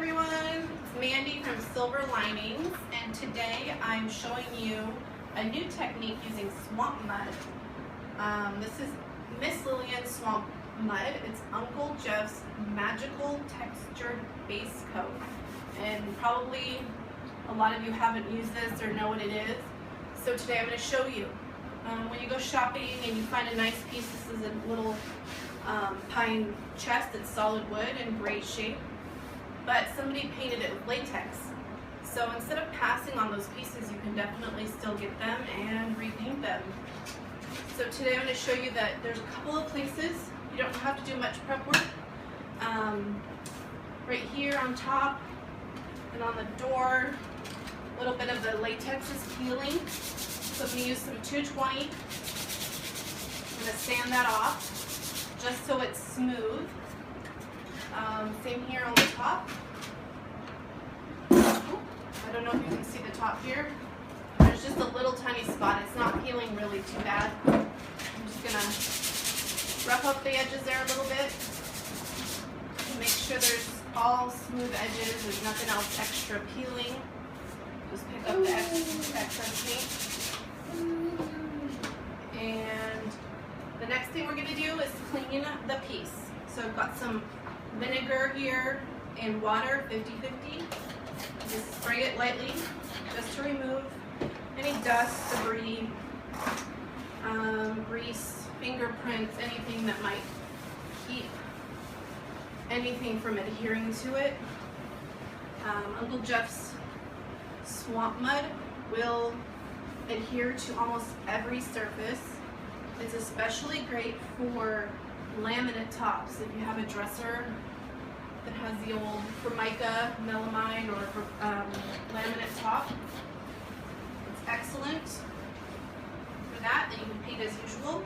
everyone, it's Mandy from Silver Linings, and today I'm showing you a new technique using swamp mud. This is Miss Lillian Swamp Mud. It's Uncle Jeff's magical textured base coat, and probably a lot of you haven't used this or know what it is. So today I'm going to show you. When you go shopping and you find a nice piece, this is a little pine chest. It's solid wood and great shape, but somebody painted it with latex. So instead of passing on those pieces, you can definitely still get them and repaint them. So today I'm going to show you that there's a couple of places you don't have to do much prep work. Right here on top and on the door, a little bit of the latex is peeling. So I'm going to use some 220. I'm going to sand that off just so it's smooth. Same here on the top. I don't know if you can see the top here. There's just a little tiny spot. It's not peeling really too bad. I'm just going to rough up the edges there a little bit. Make sure there's all smooth edges. There's nothing else extra peeling. Just pick up the excess paint. And the next thing we're going to do is clean the piece. So I've got some vinegar here and water, 50-50. Just spray it lightly just to remove any dust, debris, grease, fingerprints, anything that might keep anything from adhering to it. Uncle Jeff's swamp mud will adhere to almost every surface. It's especially great for laminate tops. If you have a dresser that has the old Formica, melamine, or laminate top, it's excellent for that. And you can paint as usual.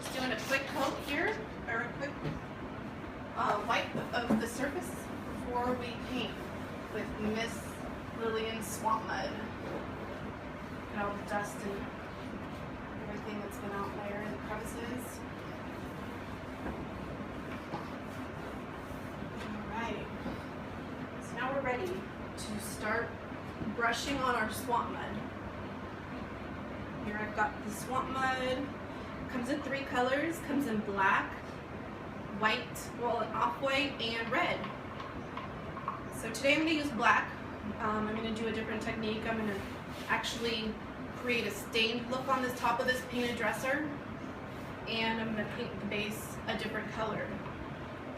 Just doing a quick coat here, or a quick wipe of the surface before we paint with Miss Lillian Swamp Mud. Look at all the dust and everything that's been out there in the crevices. Alright, so now we're ready to start brushing on our swamp mud. Here I've got the swamp mud. It comes in 3 colors. Comes in black, white, well, an off-white, and red. So today I'm going to use black. I'm going to do a different technique. I'm going to actually create a stained look on the top of this painted dresser, and I'm going to paint the base a different color.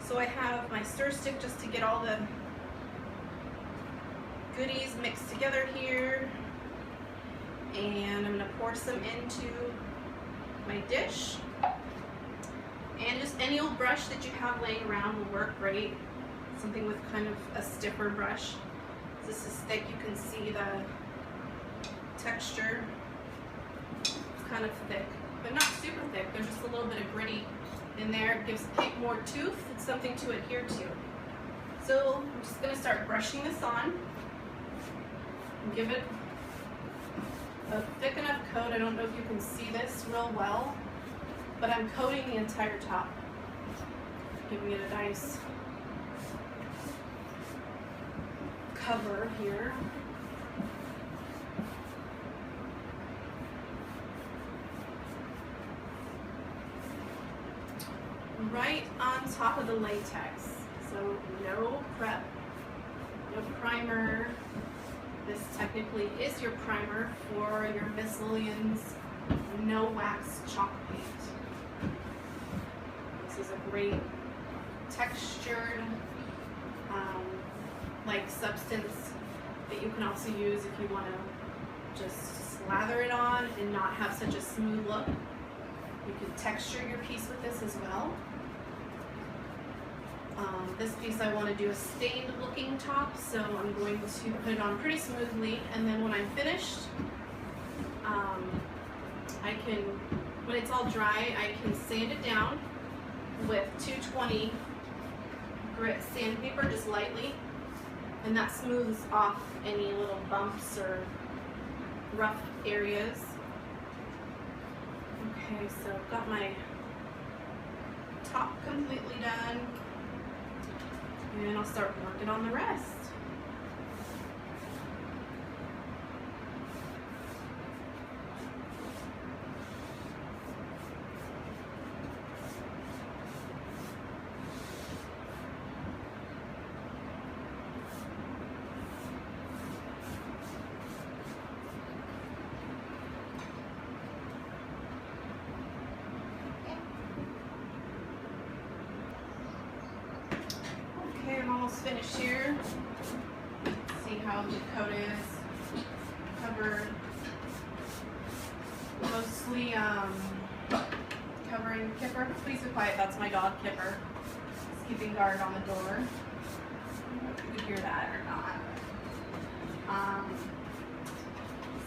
So I have my stir stick just to get all the goodies mixed together here, and I'm going to pour some into my dish. And just any old brush that you have laying around will work great. Something with kind of a stiffer brush. This is thick, you can see the texture. It's kind of thick, but not super thick. There's just a little bit of gritty in there. It gives paint more tooth. It's something to adhere to. So I'm just going to start brushing this on and give it a thick enough coat. I don't know if you can see this real well, but I'm coating the entire top, giving it a nice cover here. Right on top of the latex. So no prep, no primer. This technically is your primer for your Miss Lillian's no wax chalk paint. This is a great textured like substance that you can also use if you want to just slather it on and not have such a smooth look. You can texture your piece with this as well. This piece I want to do a stained looking top, so I'm going to put it on pretty smoothly, and then when I'm finished, when it's all dry, I can sand it down with 220 grit sandpaper just lightly, and that smooths off any little bumps or rough areas. Okay, so I've got my top completely done. And I'll start working on the rest. Okay, I'm almost finished here. Let's see how the coat is covered. Mostly covering Kipper. Please be quiet, that's my dog Kipper. He's keeping guard on the door. I don't know if you can hear that or not.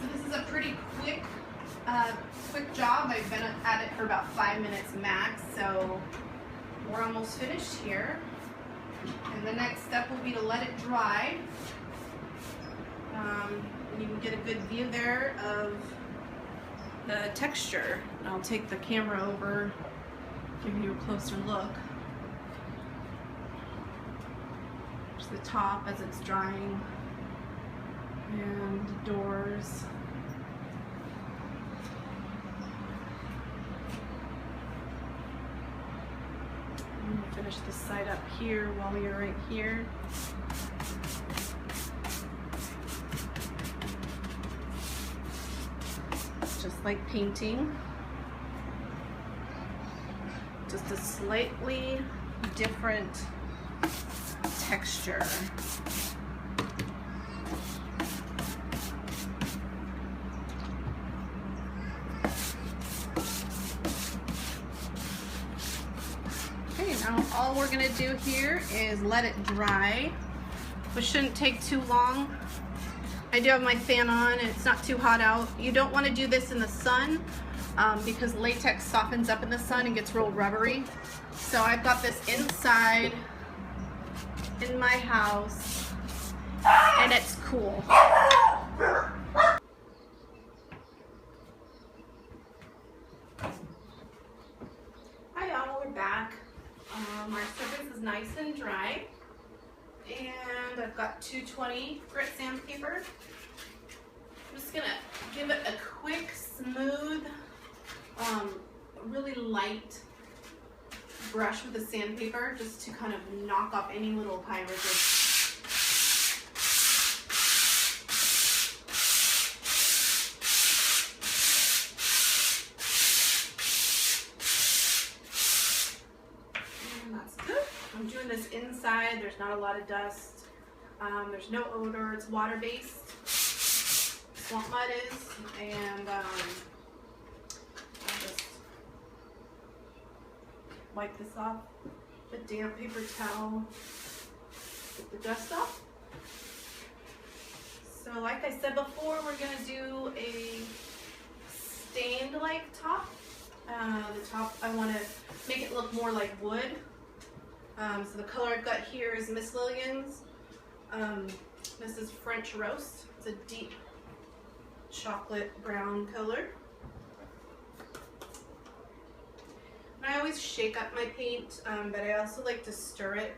So this is a pretty quick job. I've been at it for about 5 minutes max, so we're almost finished here. And the next step will be to let it dry. And you can get a good view there of the texture. I'll take the camera over, give you a closer look. There's the top as it's drying, and the doors. I'm gonna finish this side up here while you're right here. Just like painting, just a slightly different texture. Okay, now all we're gonna do here is let it dry, which shouldn't take too long. I do have my fan on and it's not too hot out. You don't want to do this in the sun because latex softens up in the sun and gets real rubbery. So I've got this inside in my house and it's cool. Hi y'all, we're back. Our surface is nice and dry. And I've got 220 grit sandpaper. I'm just gonna give it a quick, smooth, really light brush with the sandpaper just to kind of knock off any little high ridges. I'm doing this inside. There's not a lot of dust. There's no odor. It's water-based. Swamp mud is, and I'll just wipe this off. The damp paper towel. Get the dust off. So, like I said before, we're gonna do a stained-like top. The top, I want to make it look more like wood. So the color I've got here is Miss Lillian's. This is French Roast. It's a deep chocolate brown color. And I always shake up my paint, but I also like to stir it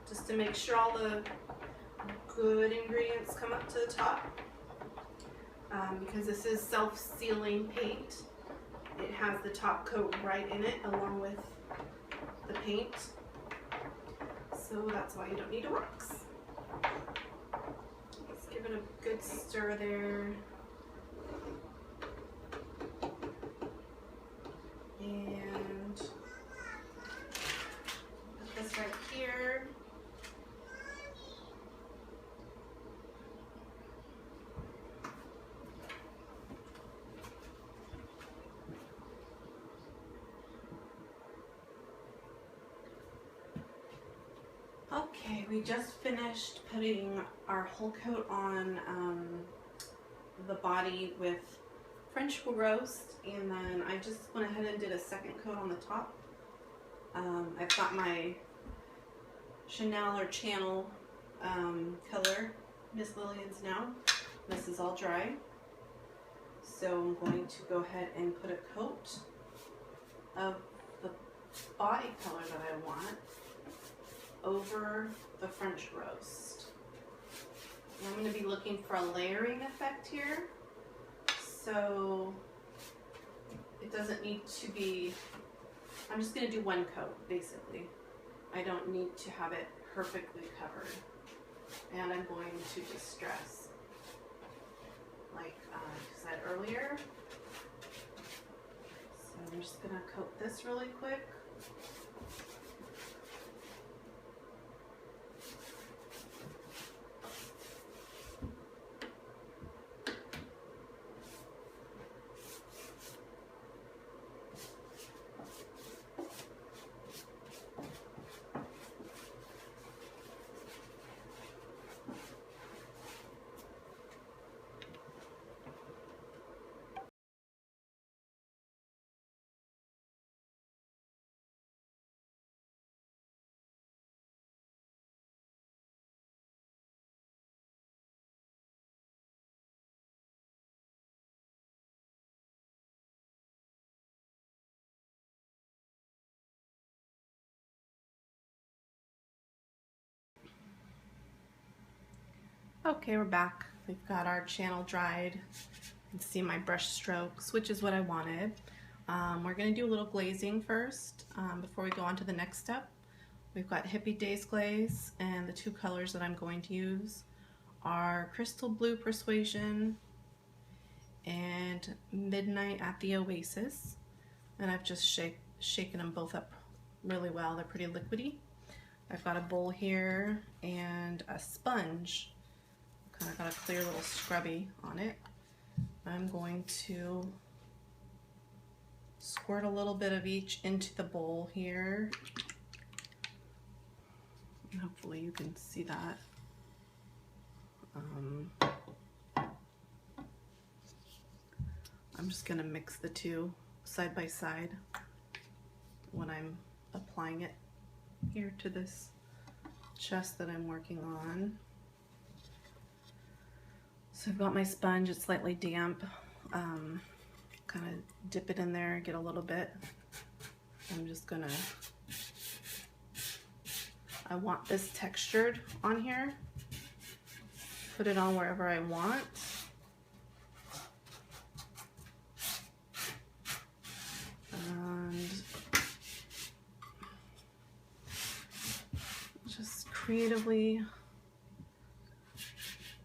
just to make sure all the good ingredients come up to the top. Because this is self-sealing paint. It has the top coat right in it along with the paint. So that's why you don't need a wax. Let's give it a good stir there. And put this right here. Okay, we just finished putting our whole coat on the body with French Roast, and then I just went ahead and did a second coat on the top. I've got my Chanel or Channel color, Miss Lillian's now. This is all dry. So I'm going to go ahead and put a coat of the body color that I want. over the French roast. And I'm going to be looking for a layering effect here. So it doesn't need to be, I'm just going to do one coat basically. I don't need to have it perfectly covered. And I'm going to distress, like I said earlier. So I'm just going to coat this really quick. Okay, we're back. We've got our channel dried. You can see my brush strokes, which is what I wanted. We're going to do a little glazing first before we go on to the next step. We've got Hippie Days glaze, and the two colors that I'm going to use are Crystal Blue Persuasion and Midnight at the Oasis. And I've just shaken them both up really well. They're pretty liquidy. I've got a bowl here and a sponge. Kind of got a clear little scrubby on it. I'm going to squirt a little bit of each into the bowl here. And hopefully you can see that. I'm just going to mix the two side by side when I'm applying it here to this chest that I'm working on. So I've got my sponge, it's slightly damp. Kind of dip it in there, get a little bit. I'm just gonna, I want this textured on here. Put it on wherever I want. And just creatively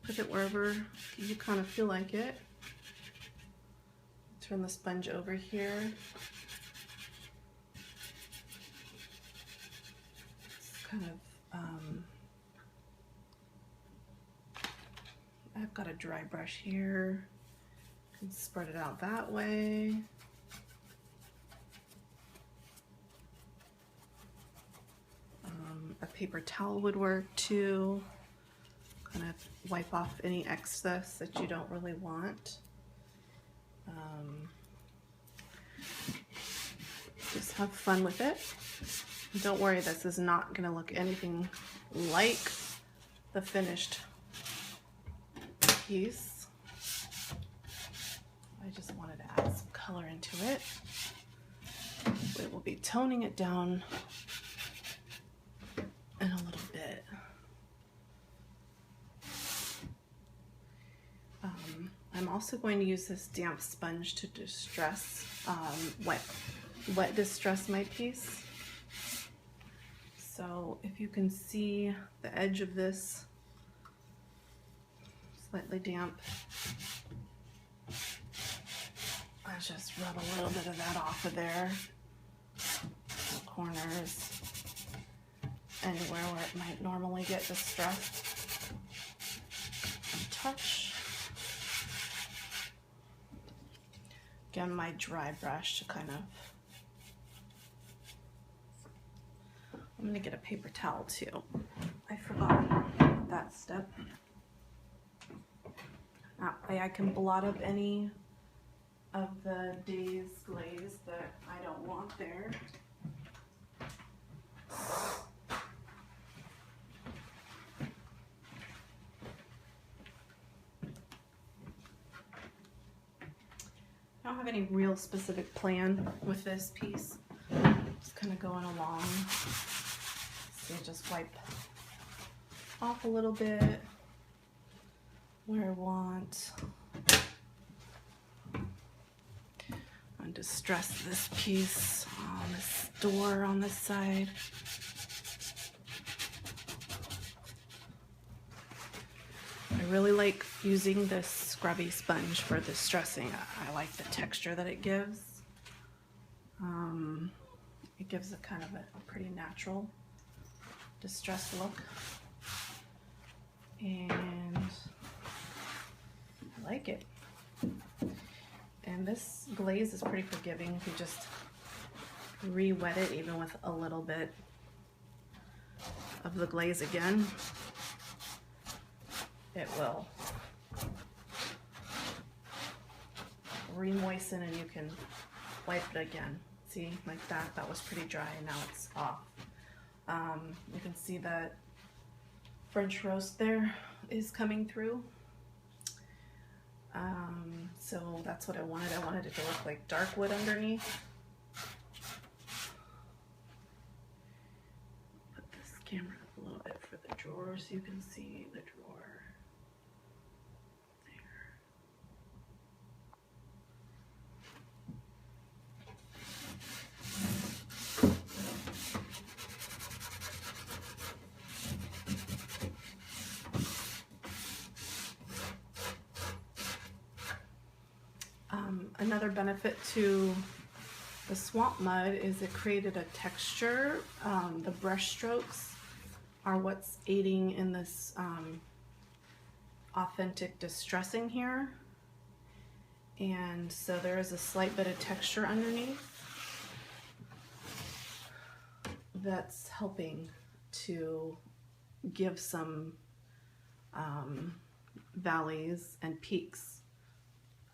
put it wherever you kind of feel like it. Turn the sponge over here. It's kind of, I've got a dry brush here. And spread it out that way. A paper towel would work too. Kind of wipe off any excess that you don't really want. Just have fun with it. Don't worry, this is not going to look anything like the finished piece. I just wanted to add some color into it. We will be toning it down in a little bit. I'm also going to use this damp sponge to distress, wet distress my piece. So if you can see the edge of this, slightly damp, I just rub a little bit of that off of there, corners, anywhere where it might normally get distressed. Touch. Again, my dry brush to kind of, I'm going to get a paper towel too. I forgot that step. That way I can blot up any of the Days glaze that I don't want there. I don't have any real specific plan with this piece. Just kind of going along, So you just wipe off a little bit where I want. And distress this piece on this door on this side. I really like using this scrubby sponge for distressing. I like the texture that it gives. It gives it kind of a pretty natural distressed look. And I like it. And this glaze is pretty forgiving if you just re-wet it even with a little bit of the glaze again. It will re-moisten and you can wipe it again. See, like that, that was pretty dry and now it's off. You can see that French roast there is coming through. So that's what I wanted. I wanted it to look like dark wood underneath. Put this camera up a little bit for the drawer so you can see the drawer. Another benefit to the swamp mud is it created a texture. The brush strokes are what's aiding in this authentic distressing here. And so there is a slight bit of texture underneath that's helping to give some valleys and peaks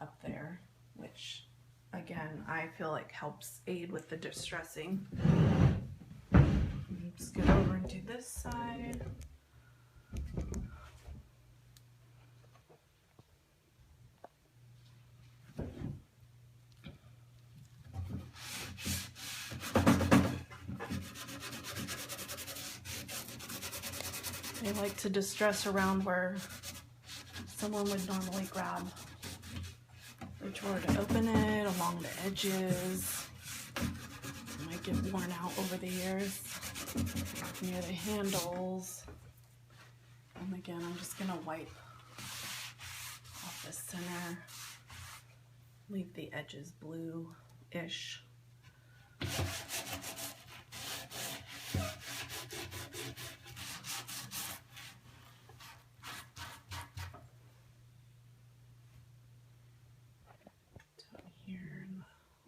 up there, which again I feel like helps aid with the distressing. Let's get over and do this side. I like to distress around where someone would normally grab the drawer to open it, along the edges. It might get worn out over the years, near the handles. And again, I'm just gonna wipe off the center, leave the edges blue-ish.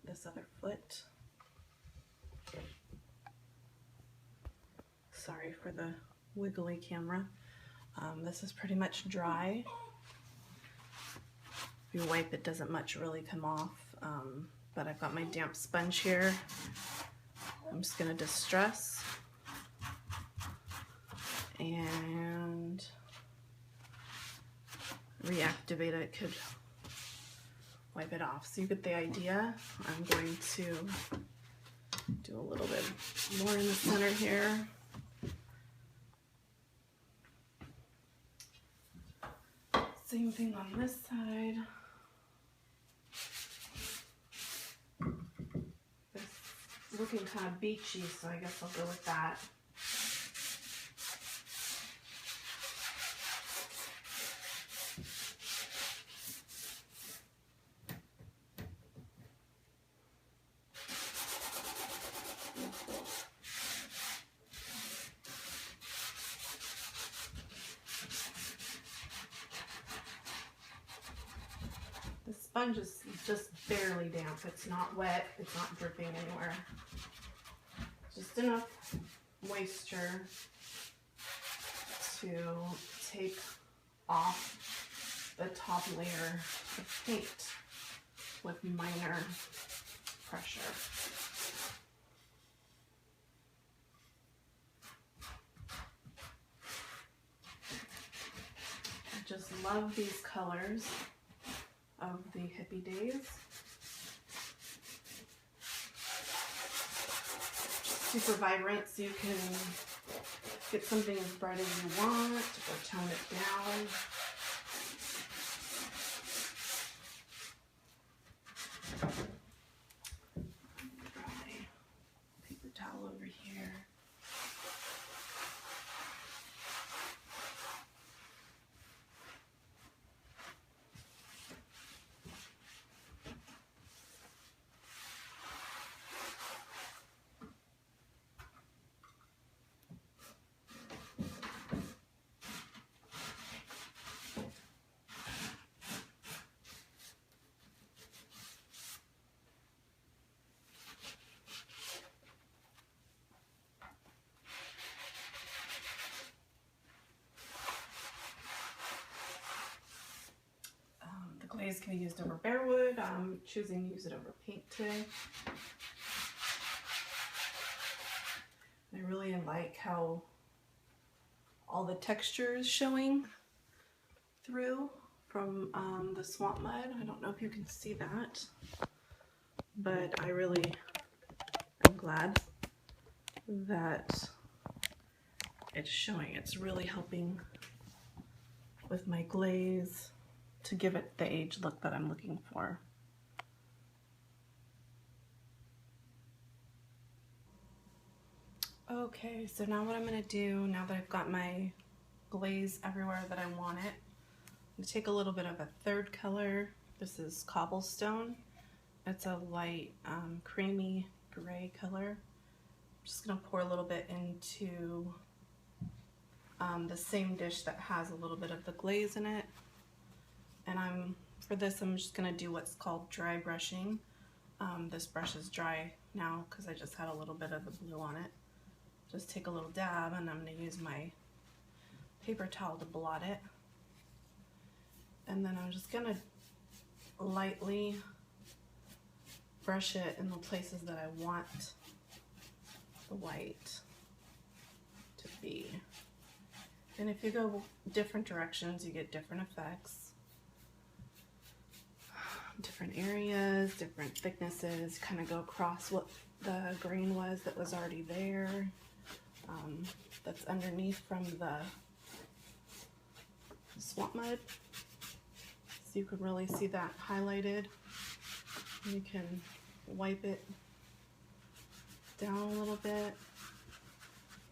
This other foot. Sorry for the wiggly camera. This is pretty much dry. If you wipe, it doesn't much really come off, but I've got my damp sponge here. I'm just gonna distress and reactivate it. Could wipe it off. So you get the idea. I'm going to do a little bit more in the center here. Same thing on this side. It's looking kind of beachy, so I guess I'll go with that. The sponge is just barely damp. It's not wet. It's not dripping anywhere. Just enough moisture to take off the top layer of paint with minor pressure. I just love these colors of the hippie days. Super vibrant, so you can Get something as bright as you want, or tone it down. Dry paper towel over here. Glaze can be used over bare wood. I'm choosing to use it over paint today. I really like how all the texture is showing through from the swamp mud. I don't know if you can see that, but I really am glad that it's showing. It's really helping with my glaze to give it the age look that I'm looking for. Okay, so now what I'm gonna do, now that I've got my glaze everywhere that I want it, I'm gonna take a little bit of a third color. This is cobblestone. It's a light creamy gray color. I'm just gonna pour a little bit into the same dish that has a little bit of the glaze in it. And for this, I'm just gonna do what's called dry brushing. This brush is dry now because I just had a little bit of the blue on it. Just take a little dab, and I'm gonna use my paper towel to blot it. And then I'm just gonna lightly brush it in the places that I want the white to be. And if you go different directions, you get different effects. Different areas, different thicknesses, kind of go across what the grain was that was already there, that's underneath from the swamp mud. So you can really see that highlighted. You can wipe it down a little bit,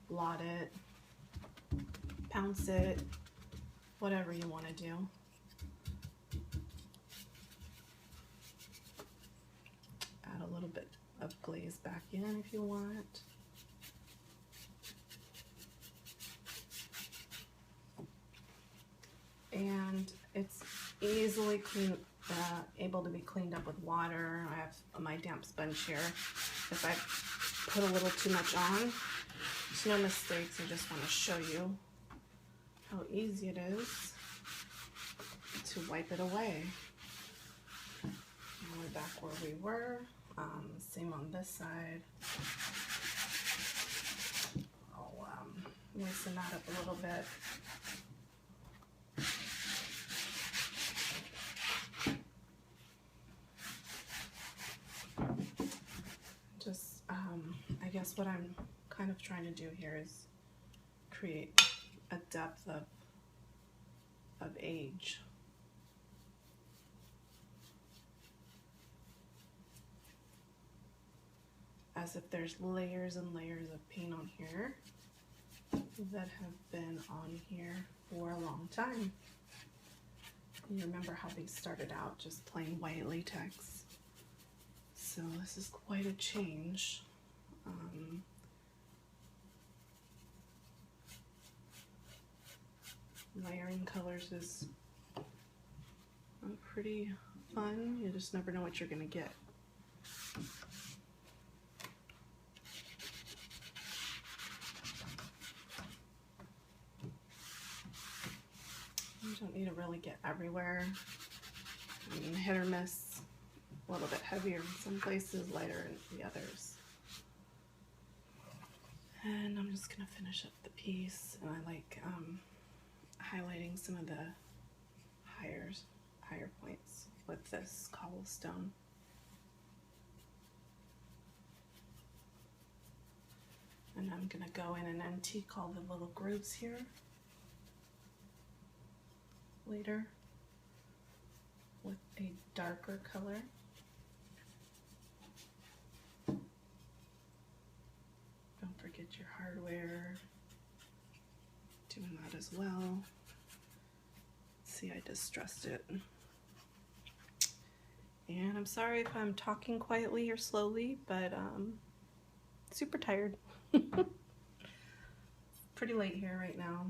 blot it, pounce it, whatever you want to do. Add a little bit of glaze back in if you want. And it's easily able to be cleaned up with water. I have my damp sponge here. If I put a little too much on, there's no mistakes. I just want to show you how easy it is to wipe it away. And we're back where we were. Same on this side. I'll loosen that up a little bit. Just, I guess what I'm kind of trying to do here is create a depth of age. As if there's layers and layers of paint on here that have been on here for a long time. You remember how they started out just plain white latex. So this is quite a change. Layering colors is pretty fun. You just never know what you're gonna get. You don't need to really get everywhere. I mean, hit or miss, a little bit heavier in some places, lighter in the others. And I'm just gonna finish up the piece, and I like highlighting some of the higher points with this cobblestone. And And I'm gonna go in and antique all the little grooves here later with a darker color. Don't forget your hardware. Doing that as well. See, I distressed it. And I'm sorry if I'm talking quietly or slowly, but super tired. Pretty late here right now.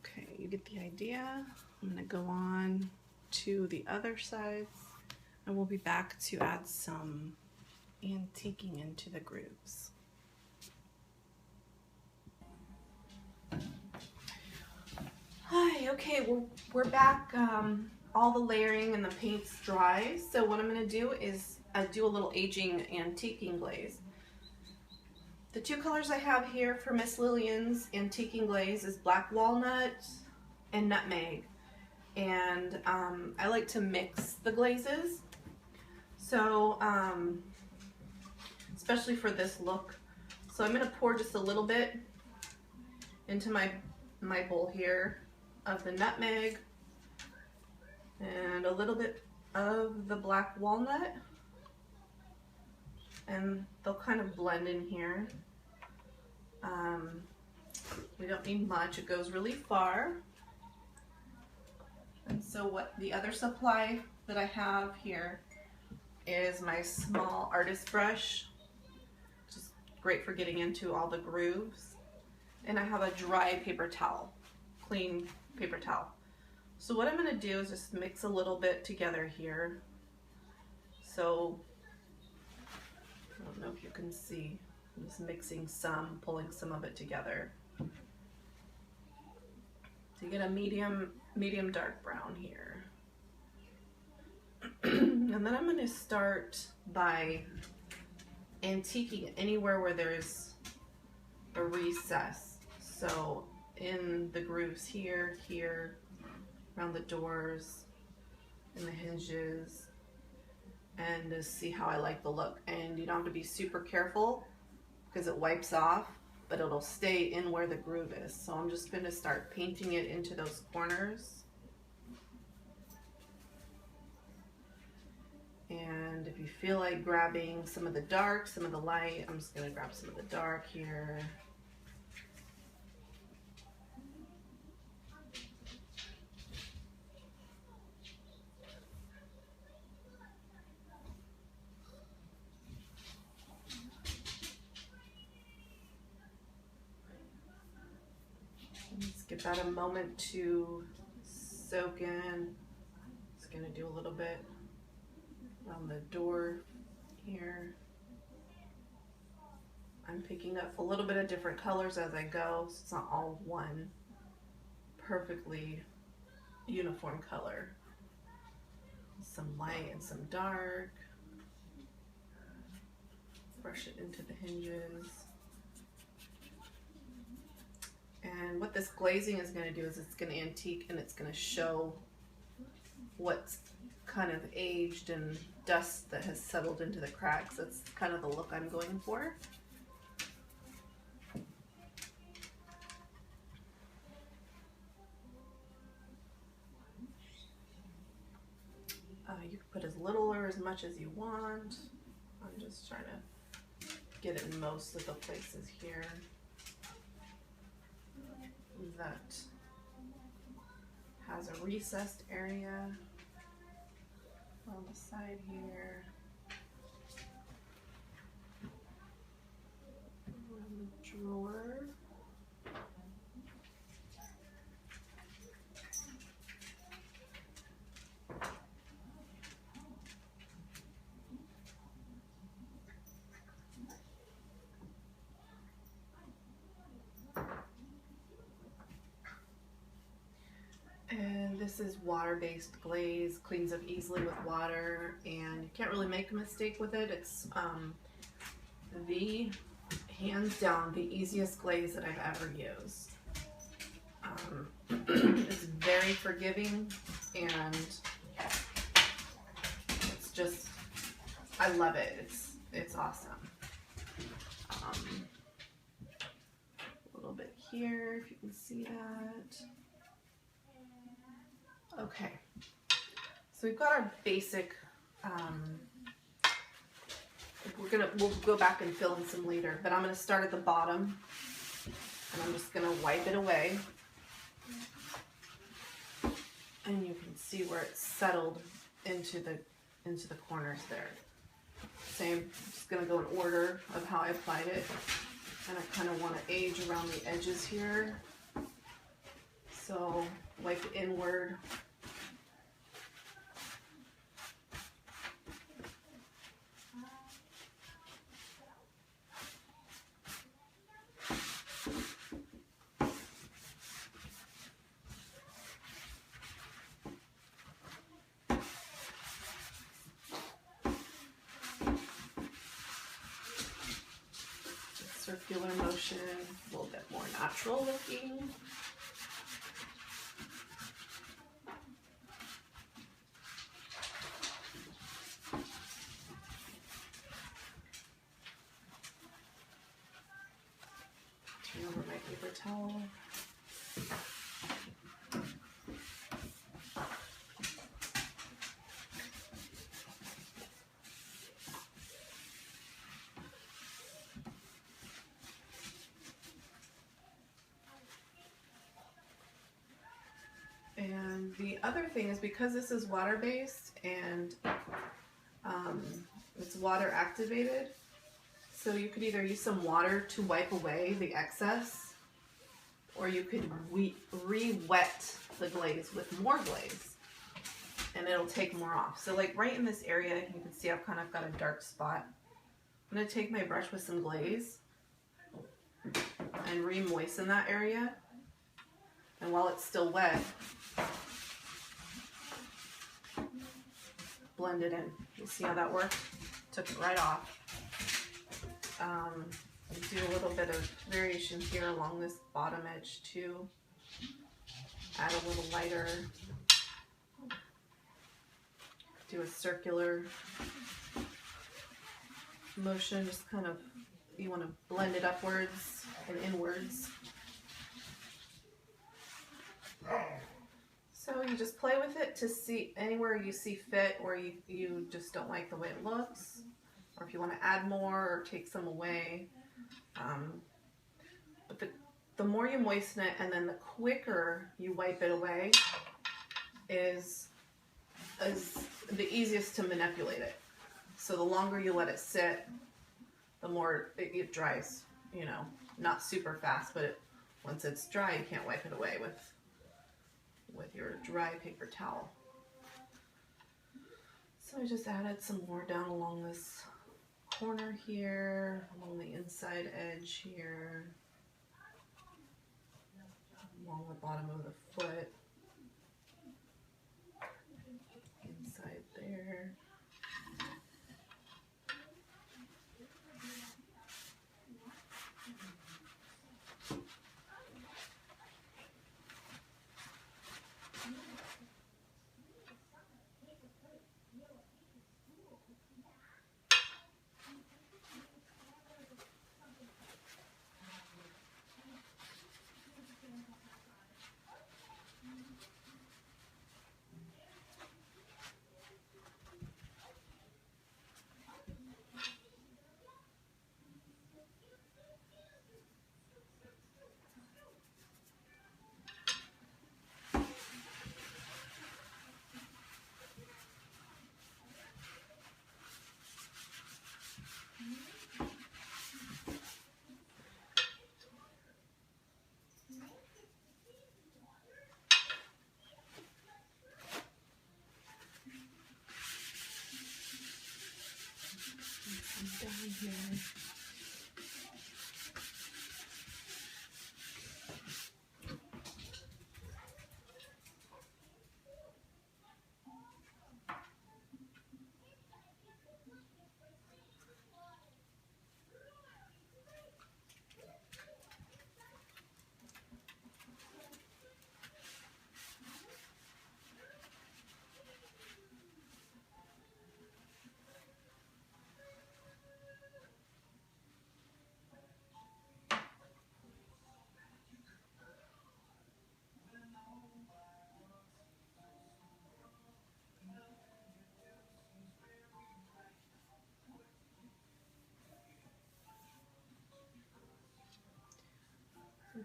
Okay, you get the idea. I'm gonna go on to the other sides and we'll be back to add some antiquing into the grooves. Hi, okay, we're back. All the layering and the paint's dry. So what I'm gonna do is do a little aging antiquing glaze. The two colors I have here for Miss Lillian's antiquing glaze is black walnut and nutmeg. And I like to mix the glazes. So, especially for this look. So I'm gonna pour just a little bit into my bowl here of the nutmeg and a little bit of the black walnut, and they'll kind of blend in here. We don't need much, it goes really far. And so what the other supply that I have here is my small artist brush, which is great for getting into all the grooves. And I have a dry paper towel, clean paper towel. So what I'm gonna do is just mix a little bit together here. So, I don't know if you can see, I'm just mixing some, pulling some of it together. So you get a medium dark brown here. And then I'm gonna start by antiquing anywhere where there's a recess. So in the grooves here, around the doors, in the hinges, and to see how I like the look. And you don't have to be super careful because it wipes off, but it'll stay in where the groove is. So I'm just going to start painting it into those corners. And if you feel like grabbing some of the dark, some of the light, I'm just going to grab some of the dark here. Let's give that a moment to soak in. Just gonna do a little bit on the door here. I'm picking up a little bit of different colors as I go, so it's not all one perfectly uniform color. Some light and some dark. Brush it into the hinges. And what this glazing is going to do is it's going to antique and it's going to show what's kind of aged and dust that has settled into the cracks. That's kind of the look I'm going for. You can put as little or as much as you want. I'm just trying to get it in most of the places here that has a recessed area on the side here, around the drawer. And this is water-based glaze, cleans up easily with water, and you can't really make a mistake with it. It's the hands down the easiest glaze that I've ever used. It's very forgiving. and it's just, I love it. It's awesome. A little bit here, if you can see that. Okay, so we've got our basic, we'll go back and fill in some later, but I'm gonna start at the bottom and I'm just gonna wipe it away. And you can see where it's settled into the corners there. Same, I'm just gonna go in order of how I applied it. And I kind of want to age around the edges here. So wipe inward. Circular motion, a little bit more natural looking. Turn over my paper towel. And the other thing is, because this is water-based and it's water activated, so you could either use some water to wipe away the excess, or you could re-wet the glaze with more glaze and it'll take more off. So like right in this area, you can see I've kind of got a dark spot. I'm going to take my brush with some glaze and re-moisten that area. And while it's still wet, blend it in. You see how that worked? Took it right off. Do a little bit of variation here along this bottom edge too. Add a little lighter. Do a circular motion, just kind of, you want to blend it upwards and inwards. So you just play with it to see anywhere you see fit, or you just don't like the way it looks, or if you want to add more or take some away. But the more you moisten it and then the quicker you wipe it away is the easiest to manipulate it. So the longer you let it sit, the more it dries, you know, not super fast, but once it's dry, you can't wipe it away with your dry paper towel. So I just added some more down along this corner here, along the inside edge here, along the bottom of the foot, inside there.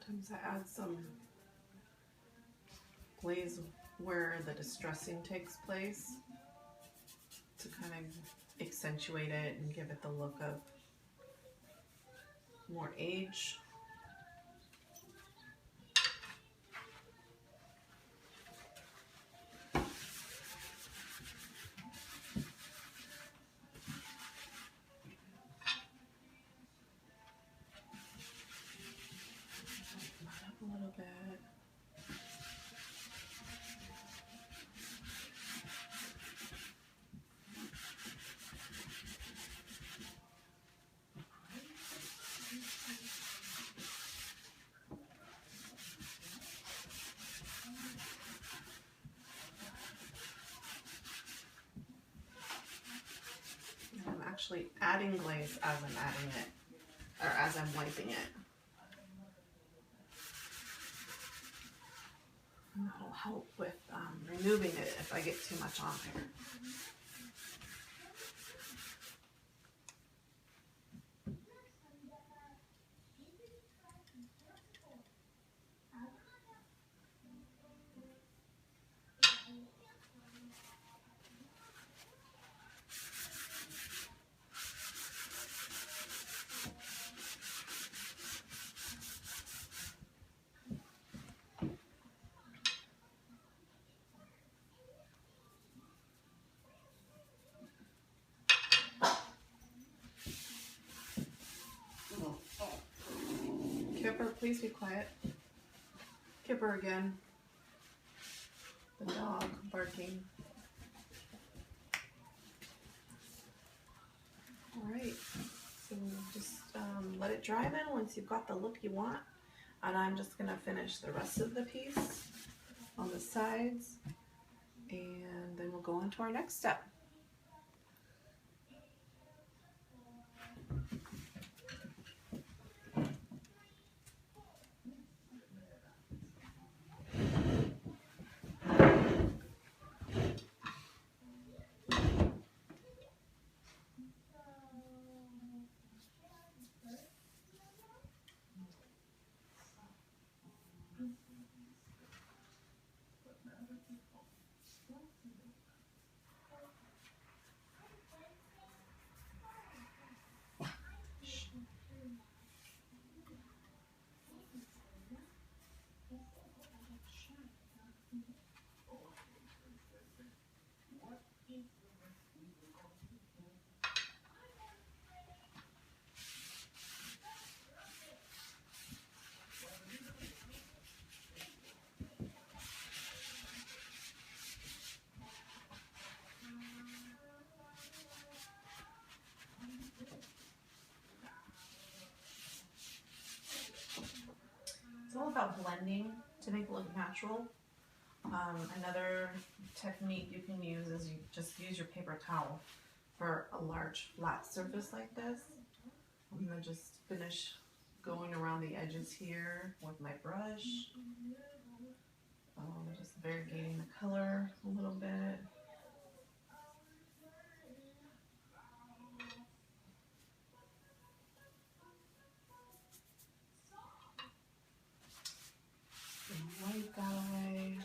Sometimes I add some glaze where the distressing takes place to kind of accentuate it and give it the look of more age. A little bit. I'm actually adding glaze as I'm adding it, or as I'm wiping it. And that'll help with removing it if I get too much on there. Kipper, please be quiet. Kipper again. The dog barking. Alright, so just let it dry then once you've got the look you want. And I'm just going to finish the rest of the piece on the sides. And then we'll go on to our next step. It's all about blending to make it look natural. Another technique you can use is you just use your paper towel for a large flat surface like this. I'm going to just finish going around the edges here with my brush. Just variegating the color a little bit. Wipe that away.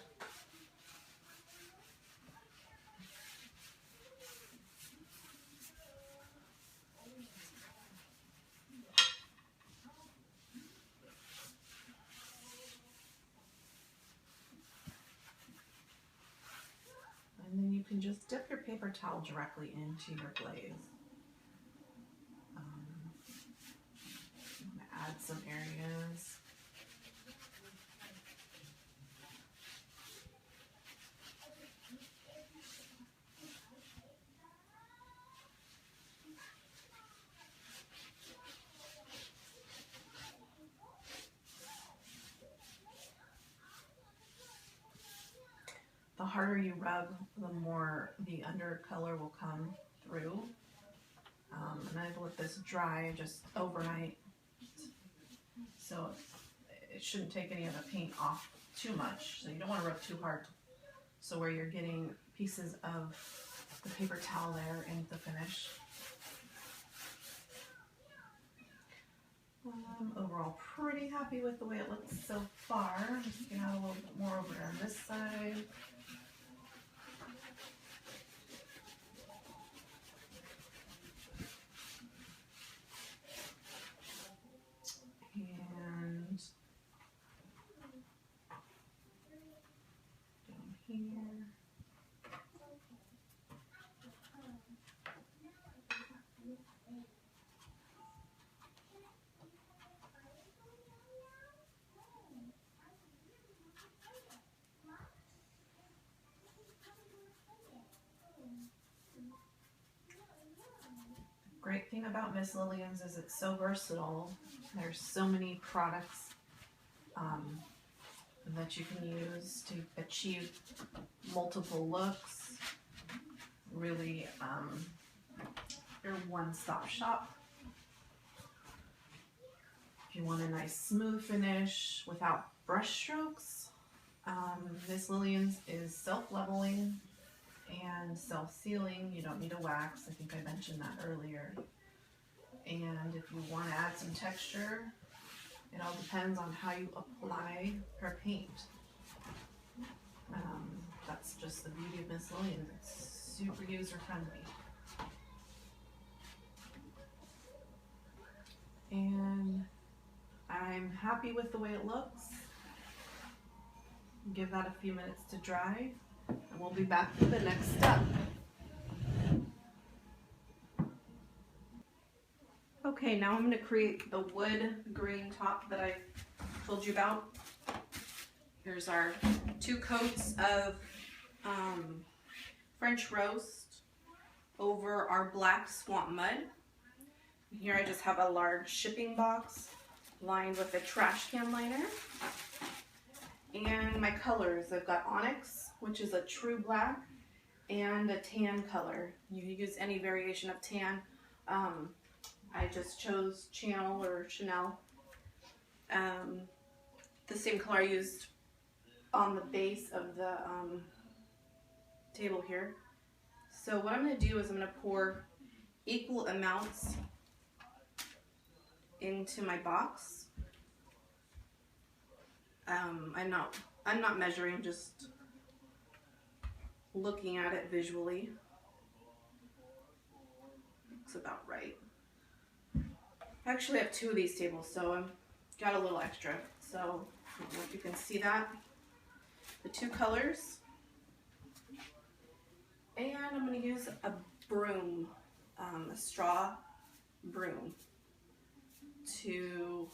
And then you can just dip your paper towel directly into your glaze. I'm going to add some areas. The harder you rub, the more the undercolor will come through. And I've let this dry just overnight, so it shouldn't take any of the paint off too much. So you don't want to rub too hard, so where you're getting pieces of the paper towel there in the finish. Overall, pretty happy with the way it looks so far. I'm just going to add a little bit more over on this side. And down here. Great thing about Miss Lillian's is it's so versatile. There's so many products that you can use to achieve multiple looks. Really, your one-stop shop. If you want a nice smooth finish without brush strokes, Miss Lillian's is self-leveling and self-sealing. You don't need a wax. I think I mentioned that earlier. And if you want to add some texture, it all depends on how you apply her paint. That's just the beauty of Miss Lillian's. It's super user-friendly. And I'm happy with the way it looks. Give that a few minutes to dry, and we'll be back for the next step. Okay, now I'm going to create the wood grain top that I told you about. Here's our 2 coats of French roast over our black swamp mud. Here I just have a large shipping box lined with a trash can liner. And my colors, I've got onyx, which is a true black, and a tan color. You can use any variation of tan. I just chose Channel or Chanel. The same color I used on the base of the table here. So what I'm going to do is I'm going to pour equal amounts into my box. I'm not measuring, just looking at it visually. Looks about right. I actually have 2 of these tables, so I've got a little extra. So I don't know if you can see that. The 2 colors. And I'm going to use a broom, a straw broom, to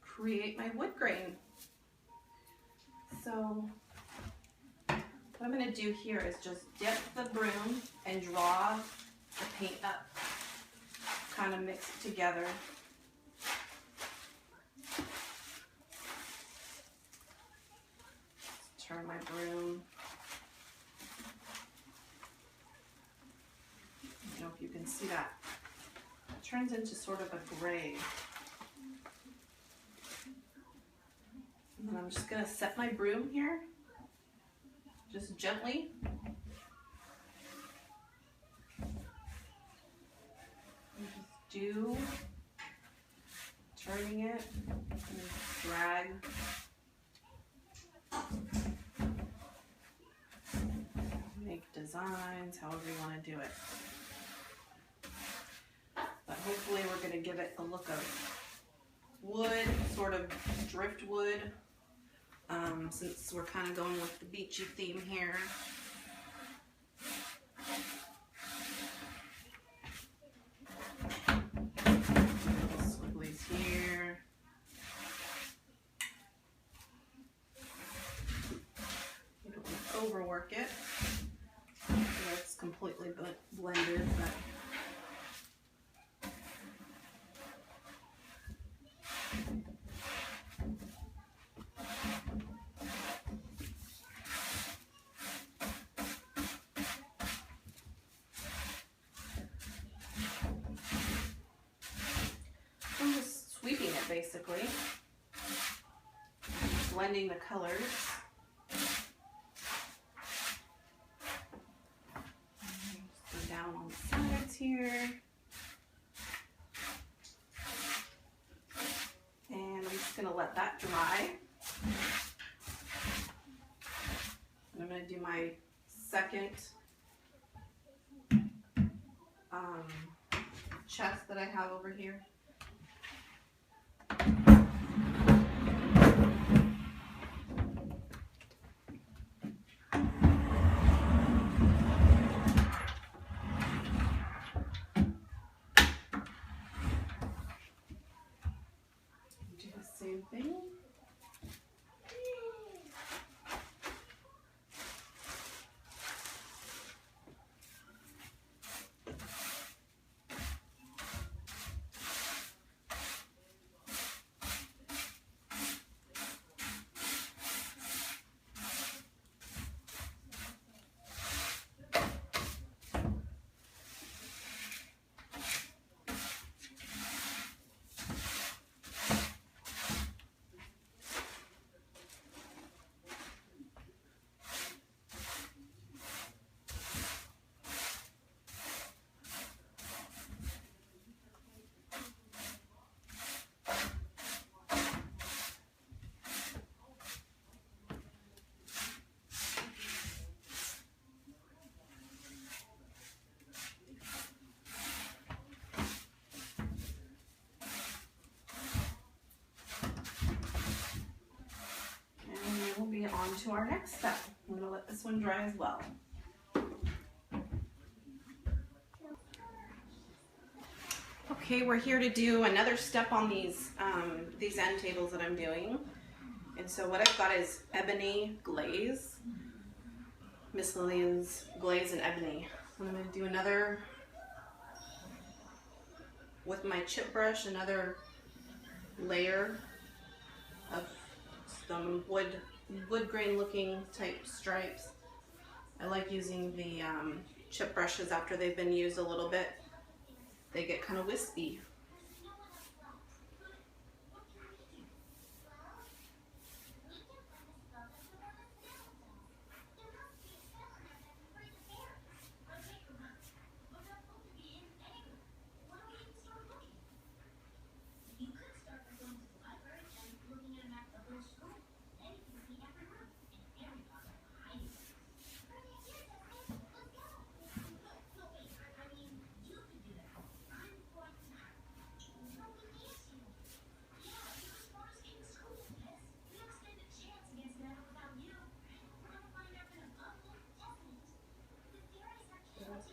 create my wood grain. So what I'm going to do here is just dip the broom and draw the paint up, kind of mix it together. Turn my broom. I don't know if you can see that. It turns into sort of a gray. And then I'm just going to set my broom here, just gently. And just do, turning it, and drag. Make designs, however you want to do it. But hopefully we're going to give it a look of wood, sort of driftwood. Since we're kind of going with the beachy theme here. Swigglies here. You don't want to overwork it so it's completely blended, but basically blending the colors. Just go down on the sides here. my second chest that I have over here. Do the same thing. We'll be on to our next step. I'm going to let this one dry as well. Okay, we're here to do another step on these end tables that I'm doing. And so what I've got is ebony glaze, Miss Lillian's glaze and ebony. And I'm going to do another with my chip brush, another layer of some wood grain looking type stripes. I like using the chip brushes after they've been used a little bit. They get kind of wispy.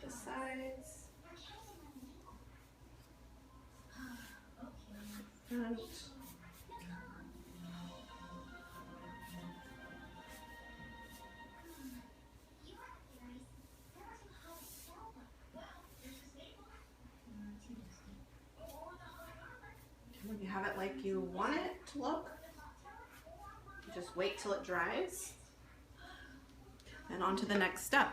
The sides. Front. When you have it like you want it to look, just wait till it dries. And on to the next step.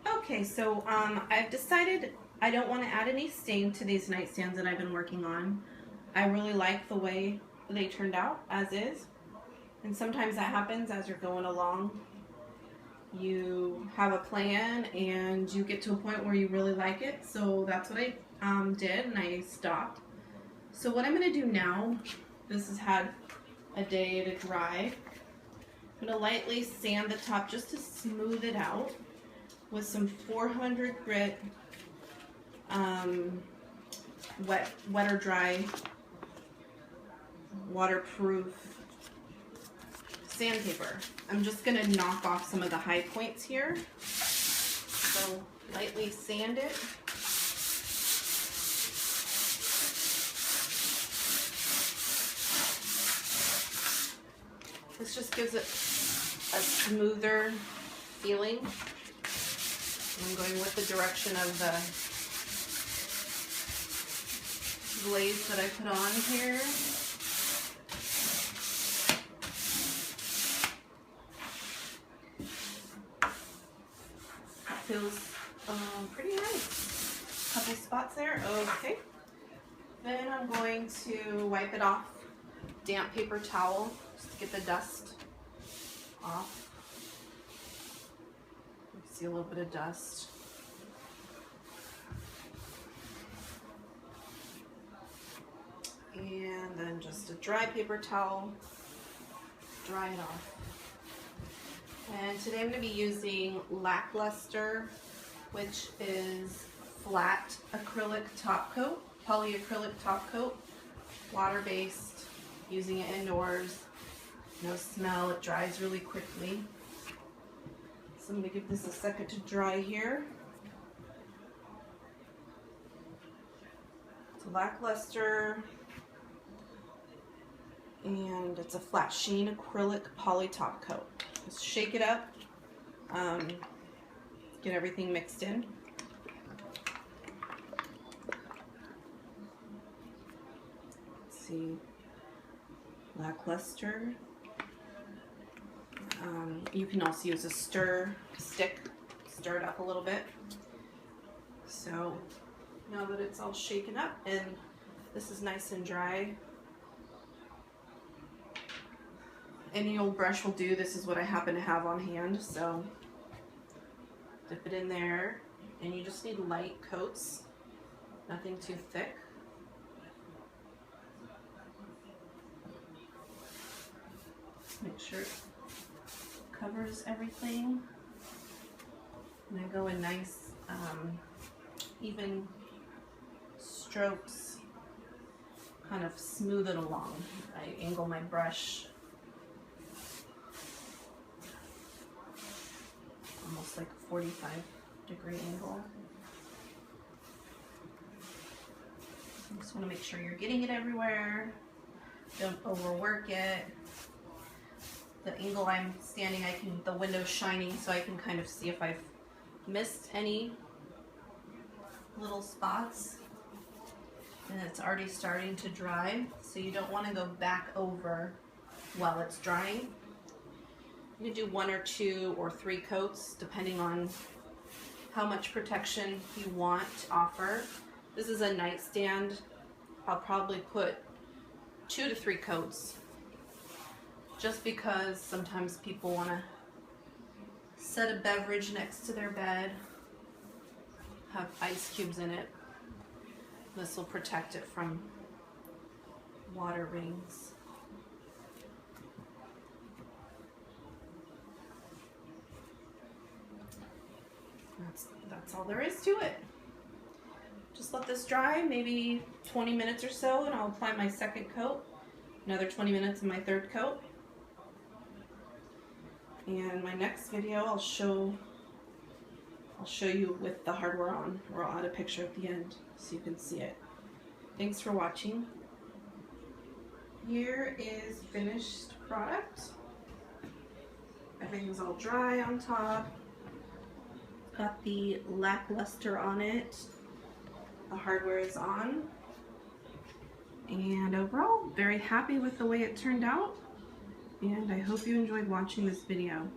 Okay, so I've decided I don't want to add any stain to these nightstands that I've been working on. I really like the way they turned out as is. And sometimes that happens as you're going along. You have a plan and you get to a point where you really like it. So that's what I did, and I stopped. So what I'm going to do now, this has had a day to dry. I'm going to lightly sand the top just to smooth it out with some 400 grit wet or dry waterproof sandpaper. I'm just going to knock off some of the high points here. So lightly sand it. This just gives it a smoother feeling. I'm going with the direction of the glaze that I put on here. Feels pretty nice. Couple spots there. Okay. Then I'm going to wipe it off. Damp paper towel just to get the dust off. See a little bit of dust. And then just a dry paper towel, dry it off. And today I'm going to be using Lackluster, which is flat acrylic top coat, polyacrylic top coat, water-based, using it indoors, no smell, it dries really quickly. So I'm going to give this a second to dry here. It's a Lackluster, and it's a flat sheen acrylic poly top coat. Just shake it up, get everything mixed in. Let's see, Lackluster. You can also use a stir stick, stir it up a little bit. So now that it's all shaken up and this is nice and dry, any old brush will do. This is what I happen to have on hand, so dip it in there, and you just need light coats, nothing too thick. Make sure it covers everything, and I go in nice even strokes, kind of smooth it along. I angle my brush almost like a 45-degree angle. You just want to make sure you're getting it everywhere. Don't overwork it. The angle I'm standing, the window's shining, so I can kind of see if I've missed any little spots. And it's already starting to dry, so you don't want to go back over while it's drying. You can do 1 or 2 or 3 coats depending on how much protection you want to offer. This is a nightstand. I'll probably put 2 to 3 coats, just because sometimes people want to set a beverage next to their bed, have ice cubes in it. This will protect it from water rings. That's all there is to it. Just let this dry, maybe 20 minutes or so, and I'll apply my second coat. Another 20 minutes in my third coat. And my next video, I'll show you with the hardware on, or I'll add a picture at the end so you can see it. Thanks for watching. Here is finished product. Everything's all dry on top. Got the Lackluster on it. The hardware is on. And overall, very happy with the way it turned out. And I hope you enjoyed watching this video.